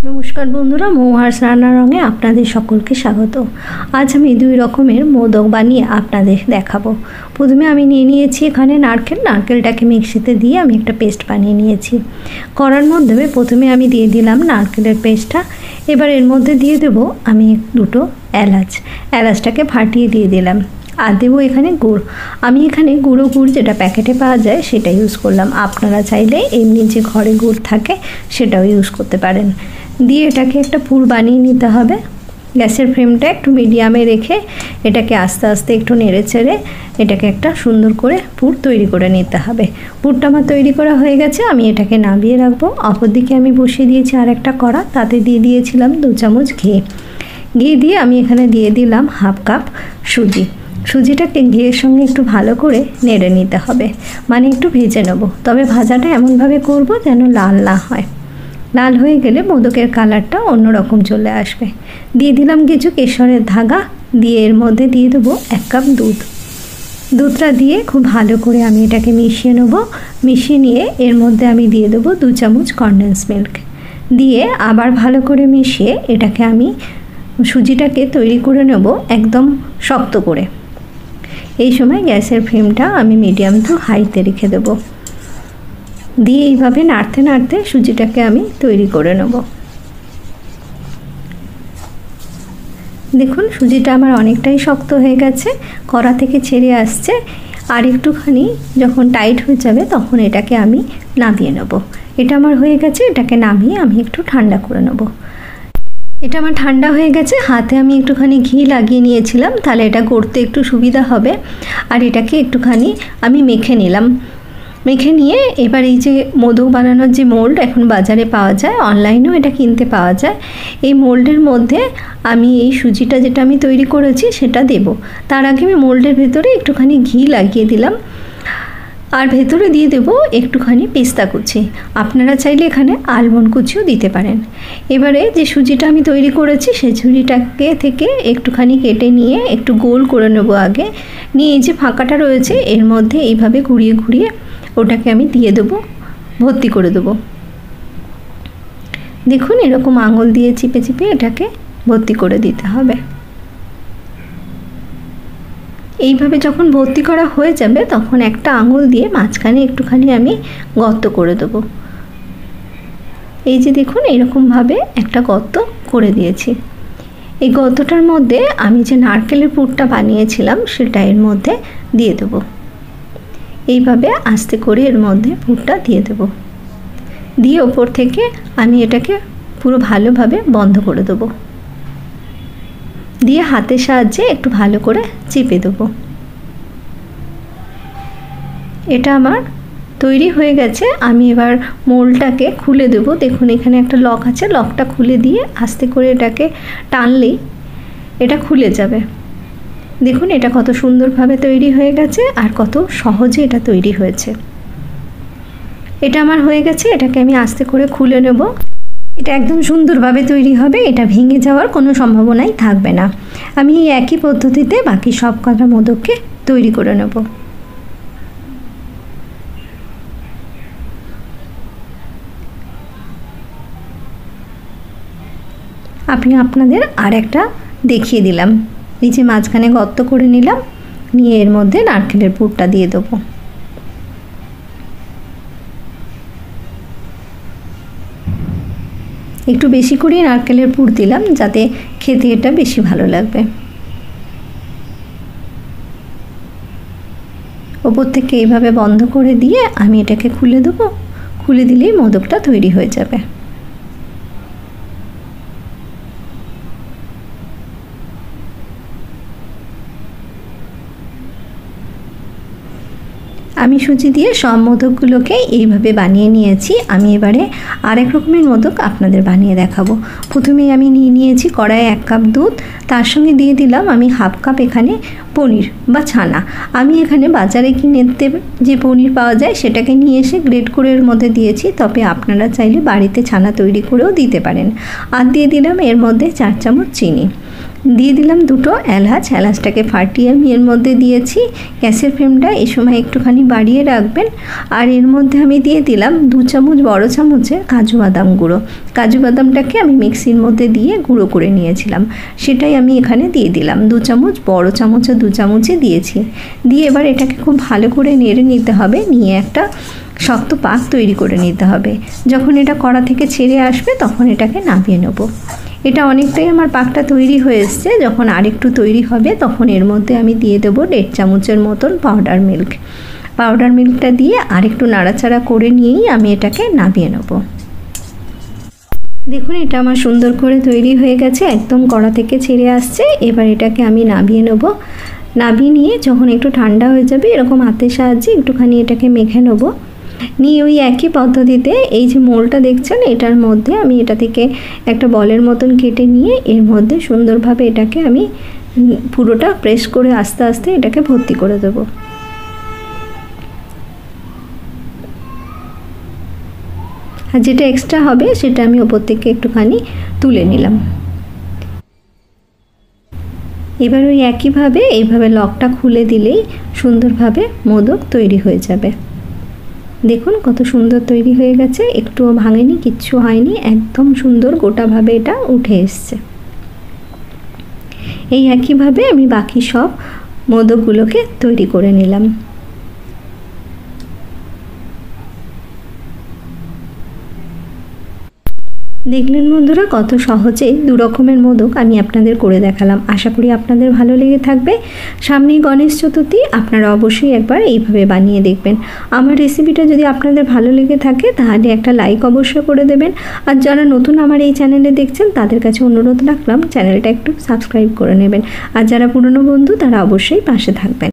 নমস্কার বন্ধুরা, মৌহার্স রান্নার রঙে আপনাদের সকলকে স্বাগত। আজ আমি দুই রকমের মোদক বানিয়ে আপনাদের দেখাবো। প্রথমে আমি নিয়ে নিয়েছি এখানে নারকেলটাকে মিক্সিতে দিয়ে আমি একটা পেস্ট বানিয়ে নিয়েছি। কড়ার মাধ্যমে প্রথমে আমি দিয়ে দিলাম নারকেলের পেস্টটা। এবার এর মধ্যে দিয়ে দেবো আমি দুটো এলাচটাকে ফাটিয়ে দিয়ে দিলাম। আর দেবো এখানে গুড়। আমি এখানে গুঁড়ো গুড় যেটা প্যাকেটে পাওয়া যায় সেটা ইউজ করলাম। আপনারা চাইলে এমনি যে ঘরে গুড় থাকে সেটাও ইউজ করতে পারেন। দিয়ে এটাকে একটা পুর বানিয়ে নিতে হবে। গ্যাসের ফ্লেমটা একটু মিডিয়ামে রেখে এটাকে আস্তে আস্তে একটু নেড়ে চেড়ে এটাকে একটা সুন্দর করে পুর তৈরি করে নিতে হবে। পুরটা আমার তৈরি করা হয়ে গেছে, আমি এটাকে নামিয়ে রাখবো। অপরদিকে আমি বসিয়ে দিয়েছি আর একটা কড়া, তাতে দিয়ে দিয়েছিলাম 2 চামচ ঘি দিয়ে আমি এখানে দিয়ে দিলাম হাফ কাপ সুজিটাকে ঘিয়ের সঙ্গে একটু ভালো করে নেড়ে নিতে হবে, মানে একটু ভেজে নেব। তবে ভাজাটা এমনভাবে করব যেন লাল না হয়। লাল হয়ে গেলে মোদকের কালারটা অন্যরকম চলে আসবে। দিয়ে দিলাম কিছু কেশরের ধাগা, দিয়ে এর মধ্যে দিয়ে দেবো 1 কাপ দুধটা দিয়ে খুব ভালো করে আমি এটাকে মিশিয়ে নেব। মিশিয়ে নিয়ে এর মধ্যে আমি দিয়ে দেবো 2 চামচ কনডেন্স মিল্ক দিয়ে আবার ভালো করে মিশিয়ে এটাকে আমি সুজিটাকে তৈরি করে নেব একদম শক্ত করে। এই সময় গ্যাসের ফ্লেমটা আমি মিডিয়াম টু হাইতে রেখে দেবো। দিয়ে এইভাবে নাড়তে নাড়তে সুজিটাকে আমি তৈরি করে নেব। দেখুন সুজিটা আমার অনেকটাই শক্ত হয়ে গেছে, কড়া থেকে ছেড়ে আসছে। আর একটুখানি যখন টাইট হয়ে যাবে তখন এটাকে আমি নামিয়ে নেব। এটা আমার হয়ে গেছে, এটাকে নামিয়ে আমি একটু ঠান্ডা করে নেব। এটা আমার ঠান্ডা হয়ে গেছে, হাতে আমি একটুখানি ঘি লাগিয়ে নিয়েছিলাম, তাহলে এটা করতে একটু সুবিধা হবে। আর এটাকে একটুখানি আমি মেখে নিলাম। মেখে নিয়ে এবার এই যে মোদক বানানোর যে মোল্ড এখন বাজারে পাওয়া যায়, অনলাইনেও এটা কিনতে পাওয়া যায়, এই মোল্ডের মধ্যে আমি এই সুজিটা যেটা আমি তৈরি করেছি সেটা দেব। তার আগে আমি মোল্ডের ভেতরে একটুখানি ঘি লাগিয়ে দিলাম। আর ভেতরে দিয়ে দেবো একটুখানি পেস্তা কুচি। আপনারা চাইলে এখানে আলমন্ড কুচিও দিতে পারেন। এবারে যে সুজিটা আমি তৈরি করেছি সেই সুজিটাকে থেকে একটুখানি কেটে নিয়ে একটু গোল করে নেব আগে। নিয়ে এই যে ফাঁকাটা রয়েছে এর মধ্যে এইভাবে ঘুরিয়ে ঘুরিয়ে ওটাকে আমি দিয়ে দেবো, ভর্তি করে দেবো। দেখুন এরকম আঙুল দিয়ে চিপে চিপে এটাকে ভর্তি করে দিতে হবে। এইভাবে যখন ভর্তি করা হয়ে যাবে তখন একটা আঙুল দিয়ে মাঝখানে একটুখানি আমি গর্ত করে দেবো। এই যে দেখুন এরকমভাবে একটা গর্ত করে দিয়েছি। এই গর্তটার মধ্যে আমি যে নারকেলের পুরটা বানিয়েছিলাম সেটা এর মধ্যে দিয়ে দেবো। এইভাবে আস্তে করে এর মধ্যে পুরটা দিয়ে দেবো। দিয়ে ওপর থেকে আমি এটাকে পুরো ভালোভাবে বন্ধ করে দেবো। দিয়ে হাতের সাহায্যে একটু ভালো করে চেপে দেবো। এটা আমার তৈরি হয়ে গেছে। আমি এবার মোল্ডটাকে খুলে দেবো। দেখুন এখানে একটা লক আছে, লকটা খুলে দিয়ে আস্তে করে এটাকে টানলেই এটা খুলে যাবে। দেখুন এটা কত সুন্দরভাবে তৈরি হয়ে গেছে আর কত সহজে এটা তৈরি হয়েছে। এটা আমার হয়ে গেছে, এটাকে আমি আস্তে করে খুলে নেব। এটা একদম সুন্দরভাবে তৈরি হবে, এটা ভেঙে যাওয়ার কোনো সম্ভাবনাই থাকবে না। আমি এই একই পদ্ধতিতে বাকি সব কটা মোদককে তৈরি করে নেব। আমি আপনাদের আর একটা দেখিয়ে দিলাম। এই যে মাঝখানে গর্ত করে নিলাম, নিয়ে এর মধ্যে নারকেলের পুরটা দিয়ে দেবো। একটু বেশি করে নারকেলের পুর দিলাম যাতে খেতে এটা বেশি ভালো লাগবে। ওপর থেকে এইভাবে বন্ধ করে দিয়ে আমি এটাকে খুলে দেবো। খুলে দিলেই মোদকটা তৈরি হয়ে যাবে। আমি সুজি দিয়ে সব মোদকগুলোকে এইভাবে বানিয়ে নিয়েছি। আমি এবারে আরেক রকমের মোদক আপনাদের বানিয়ে দেখাবো। প্রথমেই আমি নিয়ে নিয়েছি কড়াইয়ে 1 কাপ দুধ, তার সঙ্গে দিয়ে দিলাম আমি হাফ কাপ এখানে পনির বা ছানা। আমি এখানে বাজারে কিনে যে পনির পাওয়া যায় সেটাকে নিয়ে এসে গ্রেট করে এর মধ্যে দিয়েছি, তবে আপনারা চাইলে বাড়িতে ছানা তৈরি করেও দিতে পারেন। আর দিয়ে দিলাম এর মধ্যে 4 চামচ চিনি। দিয়ে দিলাম দুটো এলাচ। এলাচটাকে ফাটিয়ে আমি এর মধ্যে দিয়েছি। গ্যাসের ফ্লেমটা এই সময় একটুখানি বাড়িয়ে রাখবেন। আর এর মধ্যে আমি দিয়ে দিলাম 2 চামচ বড় চামচের কাজু বাদাম গুঁড়ো। কাজু বাদামটাকে আমি মিক্সির মধ্যে দিয়ে গুঁড়ো করে নিয়েছিলাম, সেটাই আমি এখানে দিয়ে দিলাম। 2 চামচ, বড় চামচে 2 চামচই দিয়েছি। দিয়ে এবার এটাকে খুব ভালো করে নেড়ে নিতে হবে, নিয়ে একটা শক্ত পাক তৈরি করে নিতে হবে। যখন এটা কড়া থেকে ছেড়ে আসবে তখন এটাকে নামিয়ে নেব। এটা অনেকটাই আমার পাকটা তৈরি হয়ে এসছে। যখন আরেকটু তৈরি হবে তখন এর মধ্যে আমি দিয়ে দেবো 1.5 চামচের মতন পাউডার মিল্ক। পাউডার মিল্কটা দিয়ে আরেকটু নাড়াচাড়া করে নিয়েই আমি এটাকে নামিয়ে নেব। দেখুন এটা আমার সুন্দর করে তৈরি হয়ে গেছে, একদম কড়া থেকে ছেড়ে আসছে। এবার এটাকে আমি নামিয়ে নেব। নামিয়ে নিয়ে যখন একটু ঠান্ডা হয়ে যাবে এরকম হাতের সাহায্যে একটুখানি এটাকে মেখে নেব। নিয়ে ওই একই পদ্ধতিতে এই যে মোলটা দেখছেন এটার মধ্যে আমি এটা থেকে একটা বলের মতন কেটে নিয়ে এর মধ্যে সুন্দরভাবে এটাকে আমি পুরোটা প্রেস করে আস্তে আস্তে এটাকে ভর্তি করে দেবো। আর যেটা এক্সট্রা হবে সেটা আমি ওপর থেকে একটুখানি তুলে নিলাম। এবার ওই একইভাবে এইভাবে লকটা খুলে দিলেই সুন্দরভাবে মোদক তৈরি হয়ে যাবে। দেখুন কত সুন্দর তৈরি হয়ে গেছে, একটুও ভাঙেনি, কিচ্ছু হয়নি, একদম সুন্দর গোটাভাবে এটা উঠে এসছে। এই একইভাবে আমি বাকি সব মোদকগুলোকে তৈরি করে নিলাম। দেখলেন বন্ধুরা কত সহজে 2 রকমের মোদক আমি আপনাদের করে দেখালাম। আশা করি আপনাদের ভালো লেগে থাকবে। সামনেই গণেশ চতুর্থী, আপনারা অবশ্যই একবার এইভাবে বানিয়ে দেখবেন। আমার রেসিপিটা যদি আপনাদের ভালো লেগে থাকে তাহলে একটা লাইক অবশ্যই করে দেবেন। আর যারা নতুন আমার এই চ্যানেলে দেখছেন তাদের কাছে অনুরোধ রাখলাম চ্যানেলটা একটু সাবস্ক্রাইব করে নেবেন। আর যারা পুরনো বন্ধু তারা অবশ্যই পাশে থাকবেন।